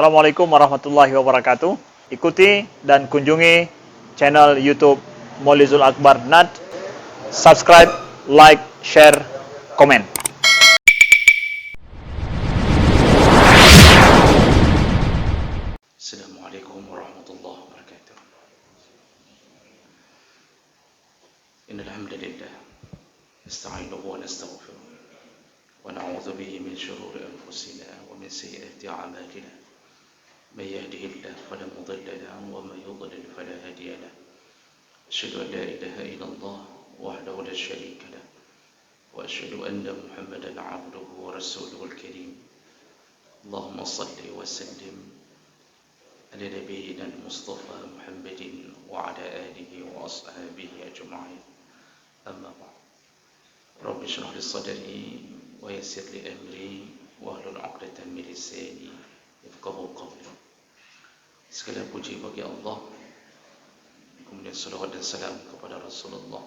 Assalamualaikum warahmatullahi wabarakatuh. Ikuti dan kunjungi channel YouTube Maulizul Akbar NAD. Subscribe, like, share, komen. Assalamualaikum warahmatullahi wabarakatuh. Innal hamdalillah nasta'inuhu wa nastaghfiruh wa na'udzu bihi min shururi anfusina wa min sayyiati a'malina. من يهده الله فلا مضل له ومن يضلل فلا هادي له أشهد أن لا إله إلا الله وحده لا شريك له وأشهد أن محمدا عبده ورسوله الكريم اللهم صل وسلم على نبينا المصطفى محمد وعلى آله وأصحابه أجمعين أما بعد رب اشرح لي صدري ويسر لي أمري واحلل عقدة من لساني yafqahu qawli. Segala puji bagi Allah, kemudian salawat dan salam kepada Rasulullah,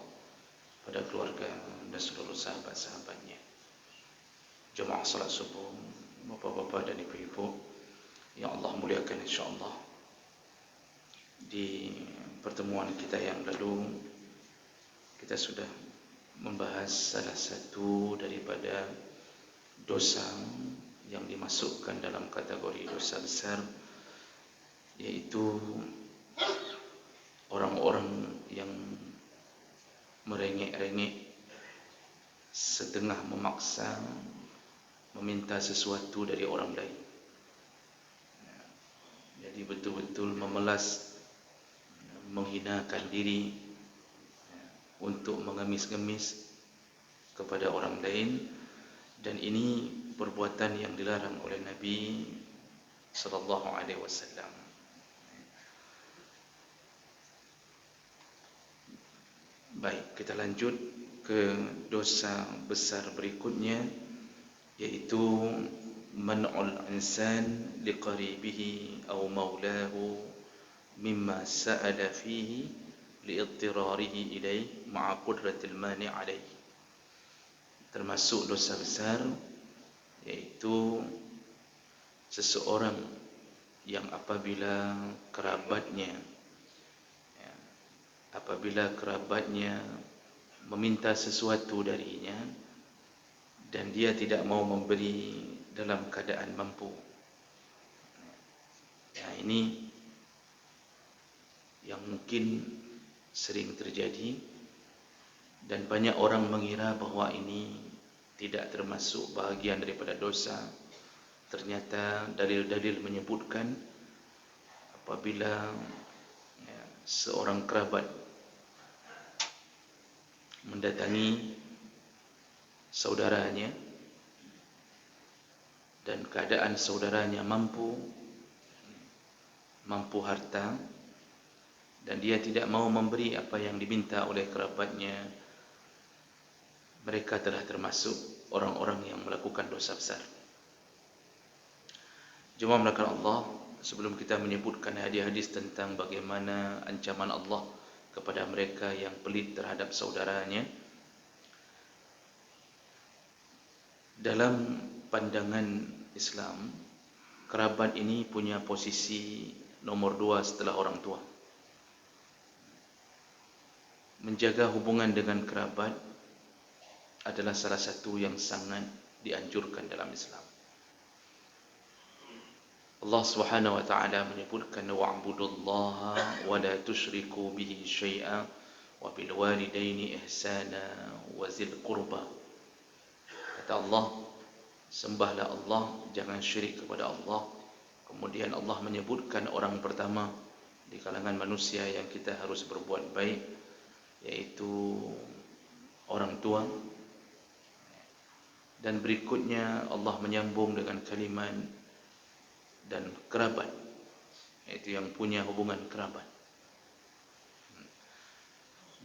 pada keluarga dan seluruh sahabat-sahabatnya. Jemaah salat subuh, bapak-bapak dan ibu-ibu yang Allah muliakan insyaAllah. Di pertemuan kita yang lalu, kita sudah membahas salah satu daripada dosa yang dimasukkan dalam kategori dosa besar, yaitu orang-orang yang merengek-rengek setengah memaksa meminta sesuatu dari orang lain. Jadi betul-betul memelas, menghinakan diri untuk mengemis-ngemis kepada orang lain, dan ini perbuatan yang dilarang oleh Nabi sallallahu alaihi wasallam. Baik, kita lanjut ke dosa besar berikutnya, yaitu man'ul insan liqaribihi aw maulahu mimma sa'ada fihi li'idtirarihi ilaih ma'a qudratil mani' alaih. Termasuk dosa besar yaitu seseorang yang apabila kerabatnya meminta sesuatu darinya dan dia tidak mau memberi dalam keadaan mampu. Ini yang mungkin sering terjadi, dan banyak orang mengira bahwa ini tidak termasuk bahagian daripada dosa. Ternyata dalil-dalil menyebutkan apabila seorang kerabat mendatangi saudaranya dan keadaan saudaranya mampu harta, dan dia tidak mau memberi apa yang diminta oleh kerabatnya, mereka telah termasuk orang-orang yang melakukan dosa besar. Jemaah melakukan Allah, sebelum kita menyebutkan hadis-hadis tentang bagaimana ancaman Allah kepada mereka yang pelit terhadap saudaranya, dalam pandangan Islam, kerabat ini punya posisi nomor 2 setelah orang tua. Menjaga hubungan dengan kerabat adalah salah satu yang sangat dianjurkan dalam Islam. Allah Subhanahu wa taala menyebutkan wa'budullaha wa la tusyriku bihi syai'a wa bil walidaini ihsana wa zil qurba. Kata Allah, sembahlah Allah, jangan syirik kepada Allah. Kemudian Allah menyebutkan orang pertama di kalangan manusia yang kita harus berbuat baik, yaitu orang tua. Dan berikutnya Allah menyambung dengan kalimat dan kerabat, yaitu yang punya hubungan kerabat.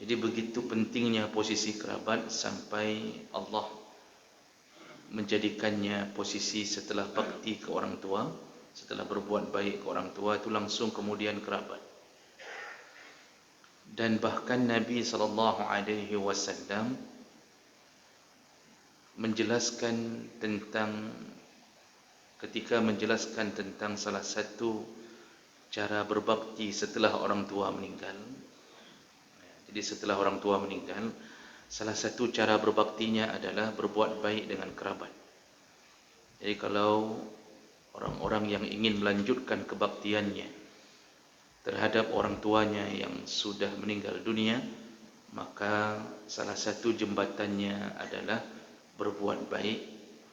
Jadi begitu pentingnya posisi kerabat sampai Allah menjadikannya posisi setelah bakti ke orang tua, setelah berbuat baik ke orang tua itu langsung kemudian kerabat. Dan bahkan Nabi SAW menjelaskan tentang ketika menjelaskan tentang salah satu cara berbakti setelah orang tua meninggal. Jadi setelah orang tua meninggal, salah satu cara berbaktinya adalah berbuat baik dengan kerabat. Jadi kalau orang-orang yang ingin melanjutkan kebaktiannya terhadap orang tuanya yang sudah meninggal dunia, maka salah satu jembatannya adalah berbuat baik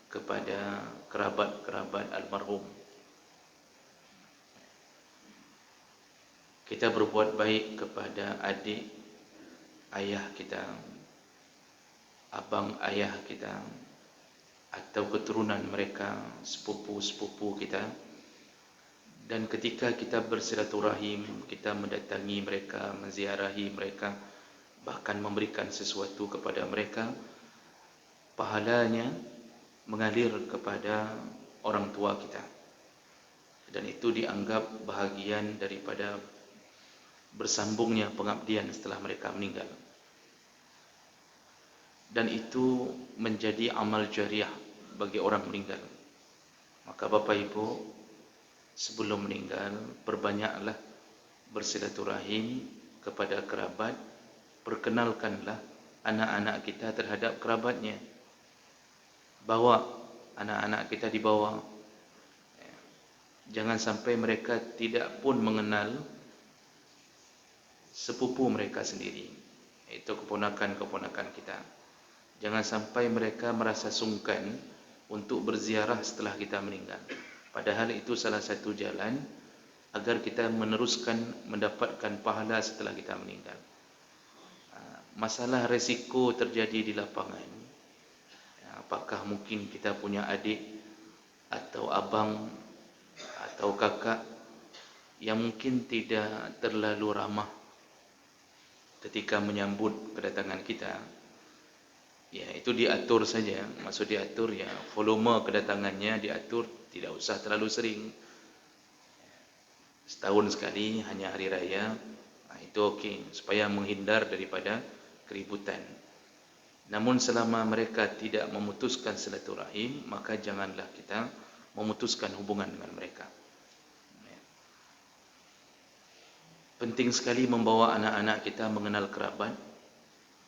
kepada kerabat-kerabat almarhum. Kita berbuat baik kepada adik ayah kita, abang ayah kita, atau keturunan mereka, sepupu-sepupu kita. Dan ketika kita bersilaturahim, kita mendatangi mereka, menziarahi mereka, bahkan memberikan sesuatu kepada mereka, pahalanya mengalir kepada orang tua kita. Dan itu dianggap bahagian daripada bersambungnya pengabdian setelah mereka meninggal. Dan itu menjadi amal jariah bagi orang meninggal. Maka Bapak Ibu, sebelum meninggal, perbanyaklah bersilaturahim kepada kerabat, perkenalkanlah anak-anak kita terhadap kerabatnya. Bawa anak-anak kita dibawa. Jangan sampai mereka tidak pun mengenal sepupu mereka sendiri, itu keponakan-keponakan kita. Jangan sampai mereka merasa sungkan untuk berziarah setelah kita meninggal. Padahal itu salah satu jalan agar kita meneruskan mendapatkan pahala setelah kita meninggal. Masalah resiko terjadi di lapangan. Apakah mungkin kita punya adik atau abang atau kakak yang mungkin tidak terlalu ramah ketika menyambut kedatangan kita? Ya, itu diatur saja. Maksud diatur, ya, volume kedatangannya diatur, tidak usah terlalu sering. Setahun sekali, hanya hari raya, itu okey, supaya menghindar daripada keributan. Namun selama mereka tidak memutuskan silaturahim, maka janganlah kita memutuskan hubungan dengan mereka. Penting sekali membawa anak-anak kita mengenal kerabat,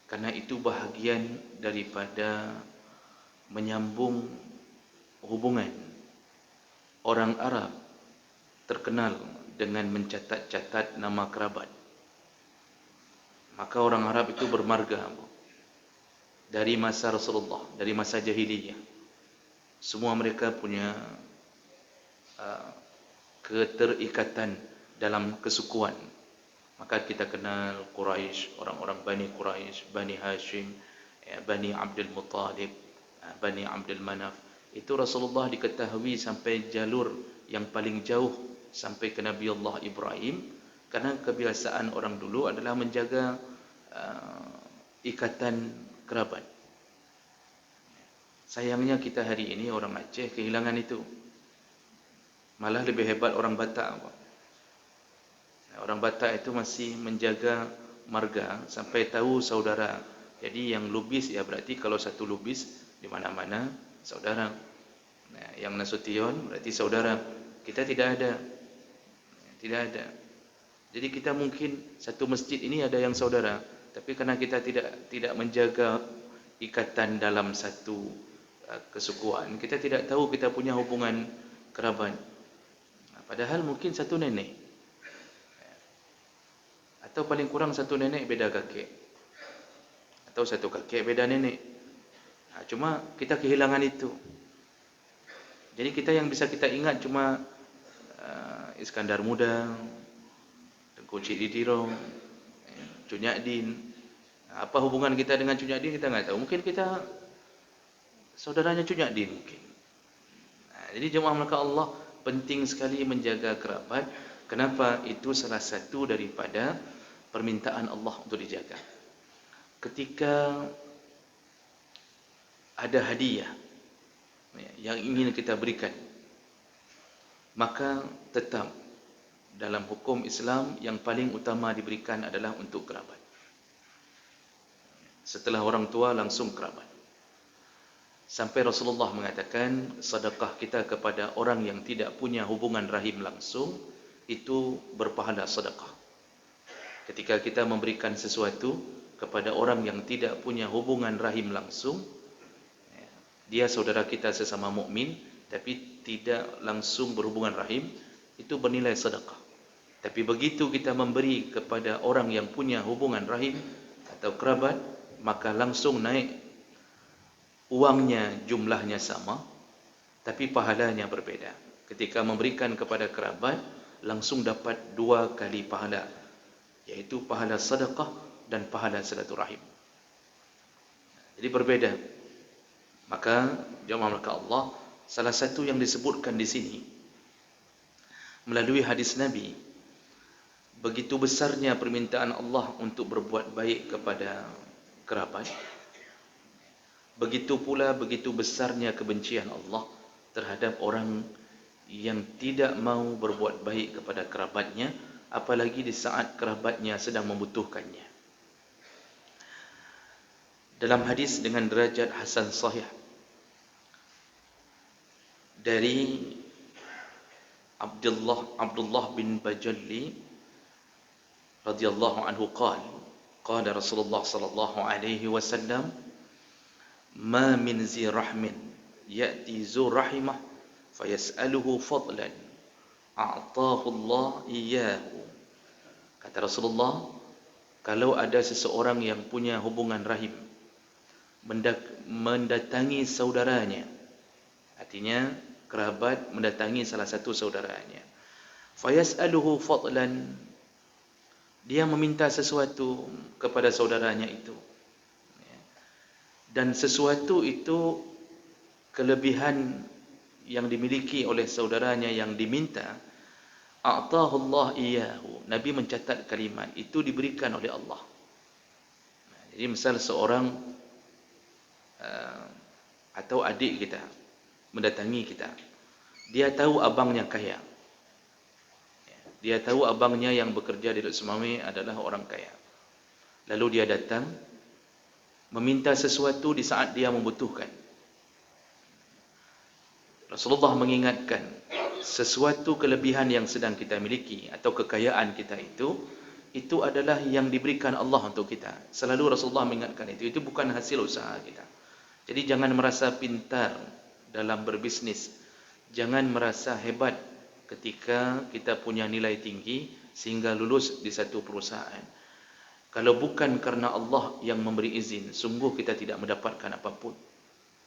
karena itu bahagian daripada menyambung hubungan. Orang Arab terkenal dengan mencatat-catat nama kerabat. Maka orang Arab itu bermarga dari masa Rasulullah, dari masa jahiliyah. Semua mereka punya keterikatan dalam kesukuan. Maka kita kenal Quraisy, orang-orang Bani Quraisy, Bani Hashim, Bani Abdul Muttalib, Bani Abdul Manaf. Itu Rasulullah diketahui sampai jalur yang paling jauh, sampai ke Nabi Allah Ibrahim. Karena kebiasaan orang dulu adalah menjaga ikatan kerabat. Sayangnya kita hari ini orang Aceh kehilangan itu. Malah lebih hebat orang Batak. Orang Batak itu masih menjaga marga sampai tahu saudara. Jadi yang lubis, ya berarti kalau satu lubis di mana-mana saudara. Yang Nasution berarti saudara. Kita tidak ada. Tidak ada. Jadi kita mungkin satu masjid ini ada yang saudara, tapi karena kita tidak menjaga ikatan dalam satu kesukuan, kita tidak tahu kita punya hubungan kerabat. Padahal mungkin satu nenek, atau paling kurang satu nenek beda kakek, atau satu kakek beda nenek. Cuma kita kehilangan itu. Jadi kita yang bisa kita ingat cuma Iskandar Muda, Tengku Cik Didirong, Cunyadin. Apa hubungan kita dengan Cunyadin kita nggak tahu. Mungkin kita saudaranya Cunyadin mungkin. Jadi jemaah maka Allah, penting sekali menjaga kerabat. Kenapa? Itu salah satu daripada permintaan Allah untuk dijaga. Ketika ada hadiah yang ingin kita berikan, maka tetap dalam hukum Islam yang paling utama diberikan adalah untuk kerabat. Setelah orang tua langsung kerabat. Sampai Rasulullah mengatakan sedekah kita kepada orang yang tidak punya hubungan rahim langsung itu berpahala sedekah. Ketika kita memberikan sesuatu kepada orang yang tidak punya hubungan rahim langsung, dia saudara kita sesama mukmin tapi tidak langsung berhubungan rahim, itu bernilai sedekah. Tapi begitu kita memberi kepada orang yang punya hubungan rahim atau kerabat, maka langsung naik uangnya, jumlahnya sama, tapi pahalanya berbeza. Ketika memberikan kepada kerabat, langsung dapat 2 kali pahala, yaitu pahala sedekah dan pahala silaturahim. Jadi berbeza. Maka jemaah Allah, salah satu yang disebutkan di sini melalui hadis Nabi, begitu besarnya permintaan Allah untuk berbuat baik kepada kerabat, begitu pula begitu besarnya kebencian Allah terhadap orang yang tidak mau berbuat baik kepada kerabatnya, apalagi di saat kerabatnya sedang membutuhkannya. Dalam hadis dengan derajat hasan sahih dari Abdullah bin Bajalli radhiyallahu anhu qala Rasulullah sallallahu alaihi wasallam, ma min zi rahmin ya'ti zu rahimah fayas'aluhu fadlan a'tahu Allah iyyahu. Kata Rasulullah, kalau ada seseorang yang punya hubungan rahim mendatangi saudaranya, artinya kerabat mendatangi salah satu saudaranya, fayas'aluhu fadlan, dia meminta sesuatu kepada saudaranya itu, dan sesuatu itu kelebihan yang dimiliki oleh saudaranya yang diminta, a'tahu Allah iyyahu, Nabi mencatat kalimat itu diberikan oleh Allah. Jadi misal seorang atau adik kita mendatangi kita, dia tahu abangnya kaya, dia tahu abangnya yang bekerja di Lok Semawe adalah orang kaya, lalu dia datang meminta sesuatu di saat dia membutuhkan. Rasulullah mengingatkan, sesuatu kelebihan yang sedang kita miliki atau kekayaan kita itu adalah yang diberikan Allah untuk kita. Selalu Rasulullah mengingatkan itu bukan hasil usaha kita. Jadi jangan merasa pintar dalam berbisnis, jangan merasa hebat ketika kita punya nilai tinggi sehingga lulus di satu perusahaan. Kalau bukan karena Allah yang memberi izin, sungguh kita tidak mendapatkan apapun.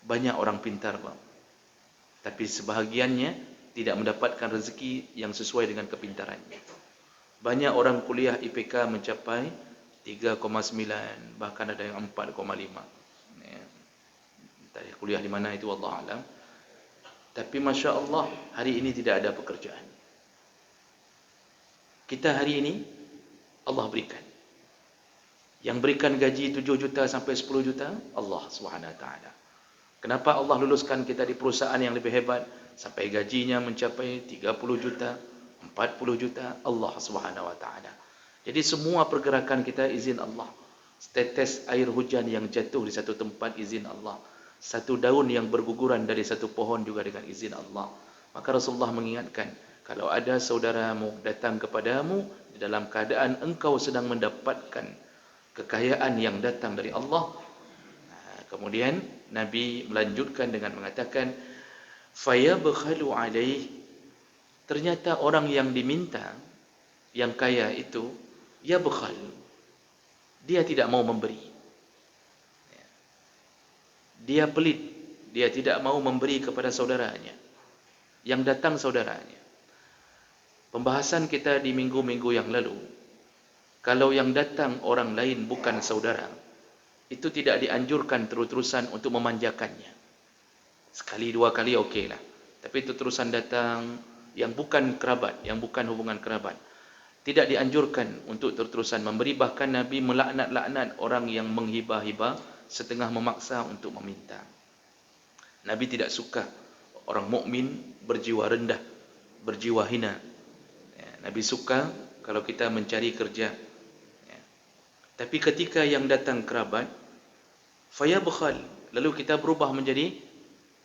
Banyak orang pintar, Bang, tapi sebahagiannya tidak mendapatkan rezeki yang sesuai dengan kepintarannya. Banyak orang kuliah IPK mencapai 3,9, bahkan ada yang 4,5. Tadi kuliah di mana itu Allah alam. Tapi Masya Allah, hari ini tidak ada pekerjaan. Kita hari ini Allah berikan. Yang berikan gaji 7 juta sampai 10 juta, Allah SWT. Kenapa Allah luluskan kita di perusahaan yang lebih hebat sampai gajinya mencapai 30 juta, 40 juta, Allah SWT. Jadi semua pergerakan kita izin Allah. Setetes air hujan yang jatuh di satu tempat izin Allah. Satu daun yang berguguran dari satu pohon juga dengan izin Allah. Maka Rasulullah mengingatkan, kalau ada saudaramu datang kepadamu dalam keadaan engkau sedang mendapatkan kekayaan yang datang dari Allah, kemudian Nabi melanjutkan dengan mengatakan, fayabkhalu alaih, ternyata orang yang diminta, yang kaya itu, yabkhal, dia tidak mau memberi. Dia pelit, dia tidak mau memberi kepada saudaranya yang datang saudaranya. Pembahasan kita di minggu-minggu yang lalu, kalau yang datang orang lain bukan saudara, itu tidak dianjurkan terus-terusan untuk memanjakannya. Sekali dua kali okeylah, tapi itu terusan datang yang bukan kerabat, yang bukan hubungan kerabat, tidak dianjurkan untuk terus-terusan memberi. Bahkan Nabi melaknat-laknat orang yang menghibah-hibah setengah memaksa untuk meminta. Nabi tidak suka orang mukmin berjiwa rendah, berjiwa hina. Nabi suka kalau kita mencari kerja. Tapi ketika yang datang kerabat, fayabkhal, lalu kita berubah menjadi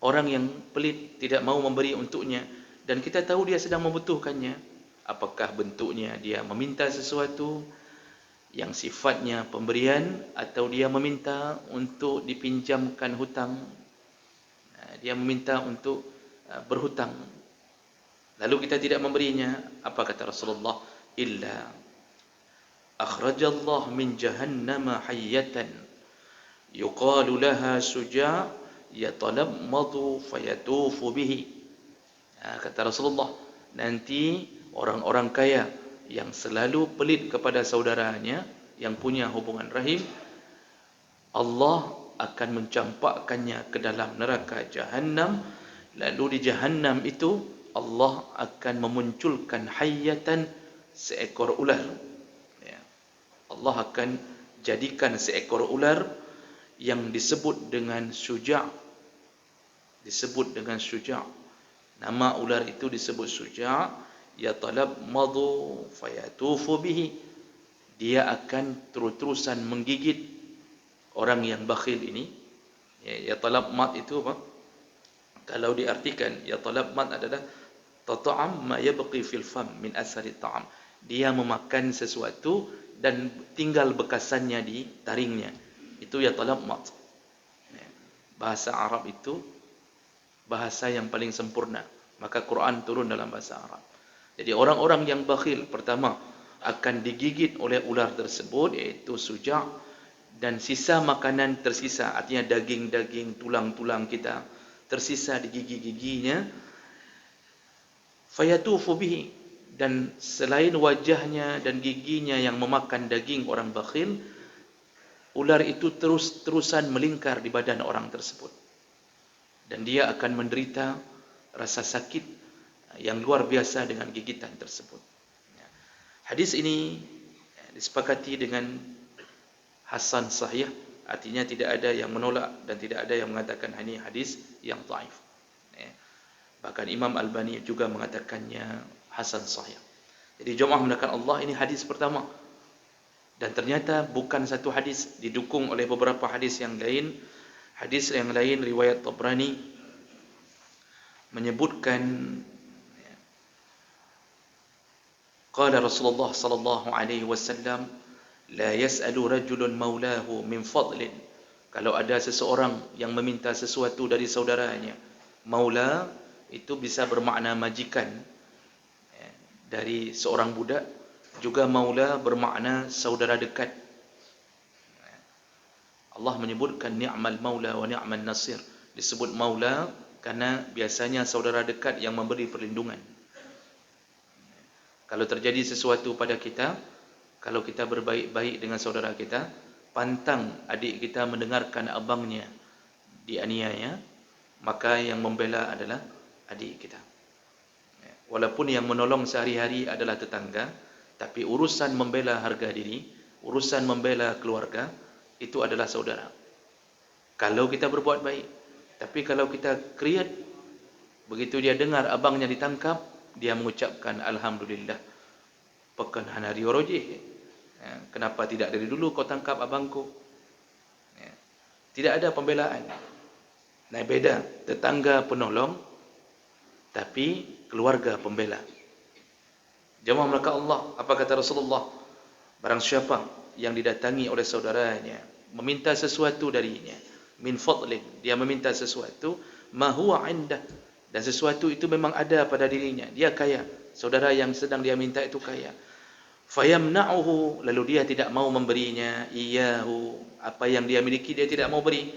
Orang yang pelit tidak mau memberi untuknya dan kita tahu dia sedang membutuhkannya. Apakah bentuknya dia meminta sesuatu yang sifatnya pemberian atau dia meminta untuk dipinjamkan hutang, dia meminta untuk berhutang, lalu kita tidak memberinya. Apa kata Rasulullah? Illa akhrajallah min jahannama hayyatan yuqalu laha suja' yatalammadu fayatufu bihi. Kata Rasulullah, nanti orang-orang kaya yang selalu pelit kepada saudaranya yang punya hubungan rahim, Allah akan mencampakkannya ke dalam neraka Jahannam. Lalu di Jahannam itu Allah akan memunculkan hayyatan, seekor ular. Ya. Allah akan jadikan seekor ular yang disebut dengan Suja'. Disebut dengan Suja'. Nama ular itu disebut Suja'. Yatalammadu fayatufu bihi. Dia akan terus-terusan menggigit orang yang bakhil ini. Yatalammad itu apa? Kalau diartikan, yatalammad adalah tata'am ma yabqi fil fam min asari ta'am. Dia memakan sesuatu dan tinggal bekasannya di taringnya. Itu yatalammad. Bahasa Arab itu bahasa yang paling sempurna. Maka Quran turun dalam bahasa Arab. Jadi orang-orang yang bakhil pertama akan digigit oleh ular tersebut, iaitu Suja', dan sisa makanan tersisa, artinya daging-daging, tulang-tulang kita tersisa di gigi-giginya. Fayatufu bihi, dan selain wajahnya dan giginya yang memakan daging orang bakhil, ular itu terus-terusan melingkar di badan orang tersebut. Dan dia akan menderita rasa sakit yang luar biasa dengan gigitan tersebut. Hadis ini disepakati dengan Hasan Sahih, artinya tidak ada yang menolak dan tidak ada yang mengatakan ini hadis yang dhaif. Bahkan Imam Albani juga mengatakannya Hasan Sahih. Jadi jemaah mengatakan Allah, ini hadis pertama. Dan ternyata bukan satu hadis, didukung oleh beberapa hadis yang lain. Hadis yang lain riwayat Tabrani menyebutkan qala Rasulullah sallallahu alaihi wasallam la yas'alu rajulun maulahu min fadlin. Kalau ada seseorang yang meminta sesuatu dari saudaranya, maula itu bisa bermakna majikan dari seorang budak, juga maula bermakna saudara dekat. Allah menyebutkan ni'mal maula wa ni'man nasir. Disebut maula karena biasanya saudara dekat yang memberi perlindungan. Kalau terjadi sesuatu pada kita, kalau kita berbaik-baik dengan saudara kita, pantang adik kita mendengarkan abangnya dianiaya, maka yang membela adalah adik kita. Walaupun yang menolong sehari-hari adalah tetangga, tapi urusan membela harga diri, urusan membela keluarga, itu adalah saudara. Kalau kita berbuat baik. Tapi kalau kita kriat, begitu dia dengar abangnya ditangkap, dia mengucapkan Alhamdulillah, pekan hanari orojih. Kenapa tidak dari dulu kau tangkap abangku? Tidak ada pembelaan. Nah, beda tetangga penolong, tapi keluarga pembela. Jemaah maka Allah, apa kata Rasulullah? Barang siapa yang didatangi oleh saudaranya, meminta sesuatu darinya, min fadlin, dia meminta sesuatu, ma huwa indah, dan sesuatu itu memang ada pada dirinya, dia kaya, saudara yang sedang dia minta itu kaya, fayamna'uhu, lalu dia tidak mau memberinya, iyahu, apa yang dia miliki dia tidak mau beri,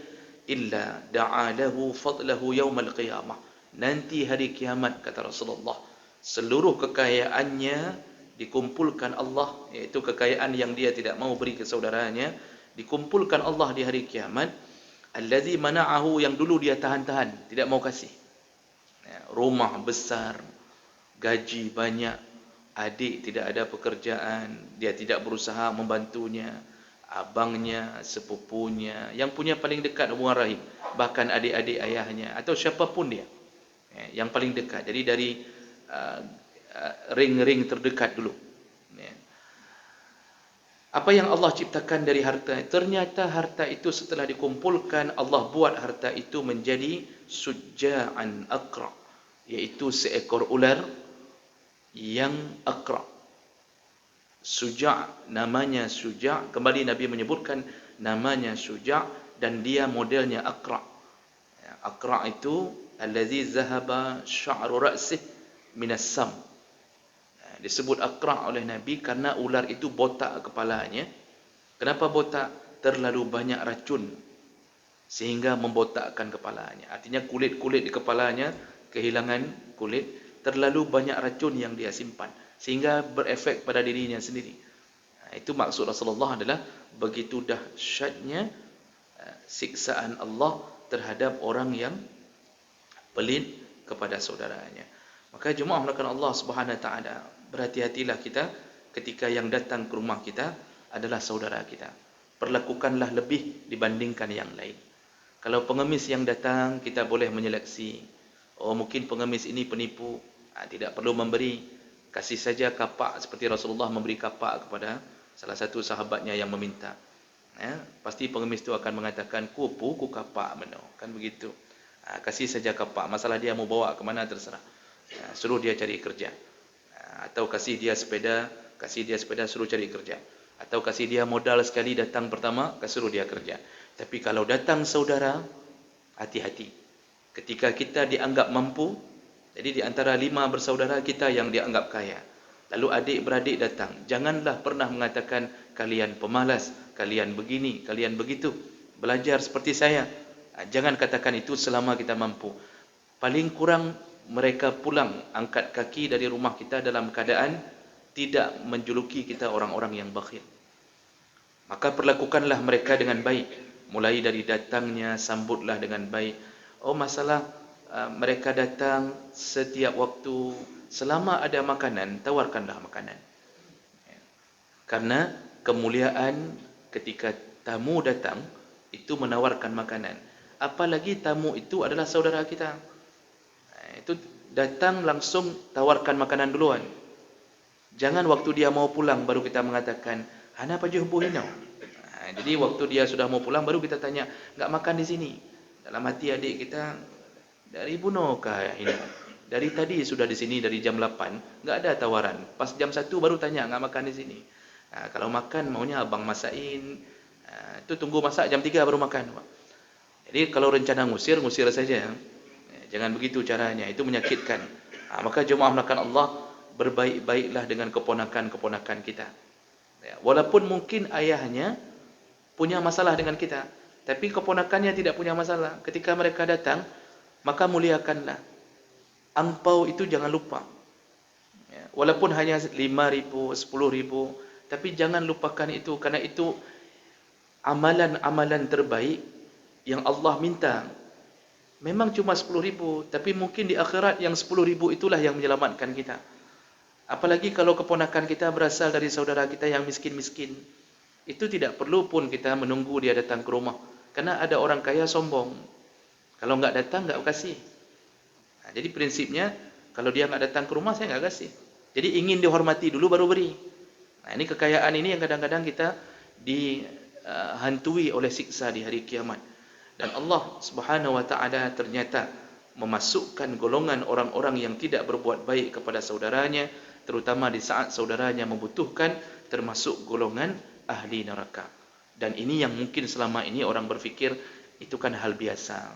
illa da'alahu fadlahu yaumal qiyamah, nanti hari kiamat kata Rasulullah, seluruh kekayaannya dikumpulkan Allah, yaitu kekayaan yang dia tidak mau beri ke saudaranya, dikumpulkan Allah di hari kiamat. Allazi mana'ahu, yang dulu dia tahan-tahan, tidak mau kasih. Rumah besar, gaji banyak, adik tidak ada pekerjaan, dia tidak berusaha membantunya, abangnya, sepupunya, yang punya paling dekat hubungan rahim, bahkan adik-adik ayahnya atau siapapun dia, yang paling dekat. Jadi dari ring-ring terdekat dulu. Apa yang Allah ciptakan dari harta? Ternyata harta itu setelah dikumpulkan, Allah buat harta itu menjadi suja'an aqra, iaitu seekor ular yang aqra. Suja' namanya Suja', kembali Nabi menyebutkan namanya Suja' dan dia modelnya aqra. Aqra itu allazi zahaba sya'ru ra'sih minas sam. Disebut aqra oleh Nabi karena ular itu botak kepalanya. Kenapa botak? Terlalu banyak racun sehingga membotakkan kepalanya. Artinya kulit-kulit di kepalanya kehilangan kulit, terlalu banyak racun yang dia simpan sehingga berefek pada dirinya sendiri. Itu maksud Rasulullah adalah begitu dahsyatnya siksaan Allah terhadap orang yang pelit kepada saudaranya. Maka jemaah melakukan Allah Subhanahu Wa Taala, berhati-hatilah kita ketika yang datang ke rumah kita adalah saudara kita. Perlakukanlah lebih dibandingkan yang lain. Kalau pengemis yang datang, kita boleh menyeleksi. Oh, mungkin pengemis ini penipu, tidak perlu memberi. Kasih saja kapak seperti Rasulullah memberi kapak kepada salah satu sahabatnya yang meminta. Pasti pengemis itu akan mengatakan, ku kapak mana, kan begitu. Kasih saja kapak, masalah dia mau bawa ke mana terserah. Suruh dia cari kerja. Atau kasih dia sepeda, suruh cari kerja. Atau kasih dia modal sekali datang pertama, suruh dia kerja. Tapi kalau datang saudara, hati-hati. Ketika kita dianggap mampu, jadi di antara 5 bersaudara kita yang dianggap kaya. Lalu adik-beradik datang, janganlah pernah mengatakan kalian pemalas, kalian begini, kalian begitu. Belajar seperti saya. Jangan katakan itu selama kita mampu. Paling kurang mereka pulang angkat kaki dari rumah kita dalam keadaan tidak menjuluki kita orang-orang yang bakhil. Maka perlakukanlah mereka dengan baik. Mulai dari datangnya, sambutlah dengan baik. Oh, masalah mereka datang setiap waktu, selama ada makanan, tawarkanlah makanan. Karena kemuliaan ketika tamu datang, itu menawarkan makanan. Apalagi tamu itu adalah saudara kita. Itu datang langsung tawarkan makanan duluan. Jangan waktu dia mau pulang baru kita mengatakan, "Hana pajuh buhino." Jadi waktu dia sudah mau pulang baru kita tanya, "Enggak makan di sini?" Dalam hati adik kita, dari buno kah ini? Dari tadi sudah di sini dari jam 8, enggak ada tawaran. Pas jam 1 baru tanya, "Enggak makan di sini?" Kalau makan maunya abang masakin. Itu tunggu masak jam 3 baru makan. Jadi kalau rencana ngusir saja. Jangan begitu caranya, itu menyakitkan. Maka jemaah melakukan Allah, berbaik-baiklah dengan keponakan-keponakan kita. Walaupun mungkin ayahnya punya masalah dengan kita, tapi keponakannya tidak punya masalah. Ketika mereka datang, maka muliakanlah. Angpau itu jangan lupa. Walaupun hanya 5.000, 10.000, tapi jangan lupakan itu, karena itu amalan-amalan terbaik yang Allah minta. Memang cuma 10.000, tapi mungkin di akhirat yang 10.000 itulah yang menyelamatkan kita. Apalagi kalau keponakan kita berasal dari saudara kita yang miskin-miskin. Itu tidak perlu pun kita menunggu dia datang ke rumah. Karena ada orang kaya sombong. Kalau enggak datang, enggak kasih. Jadi prinsipnya, kalau dia enggak datang ke rumah, saya enggak kasih. Jadi ingin dihormati dulu baru beri. Ini kekayaan ini yang kadang-kadang kita dihantui oleh siksa di hari kiamat. Dan Allah Subhanahu Wa Taala ternyata memasukkan golongan orang-orang yang tidak berbuat baik kepada saudaranya, terutama di saat saudaranya membutuhkan, termasuk golongan ahli neraka. Dan ini yang mungkin selama ini orang berfikir itu kan hal biasa.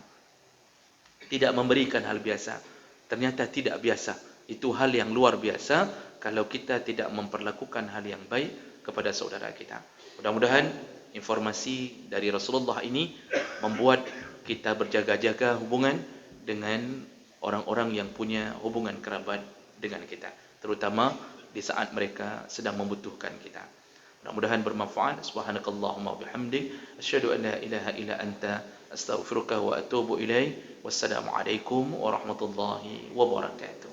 Tidak memberikan hal biasa. Ternyata tidak biasa. Itu hal yang luar biasa kalau kita tidak memperlakukan hal yang baik kepada saudara kita. Mudah-mudahan informasi dari Rasulullah ini membuat kita berjaga-jaga hubungan dengan orang-orang yang punya hubungan kerabat dengan kita, terutama di saat mereka sedang membutuhkan kita. Mudah-mudahan bermanfaat. Subhanakallahumma bihamdik, asyhadu an la ilaha illa anta, astaghfiruka wa atubu ilaik. Wassalamualaikum warahmatullahi wabarakatuh.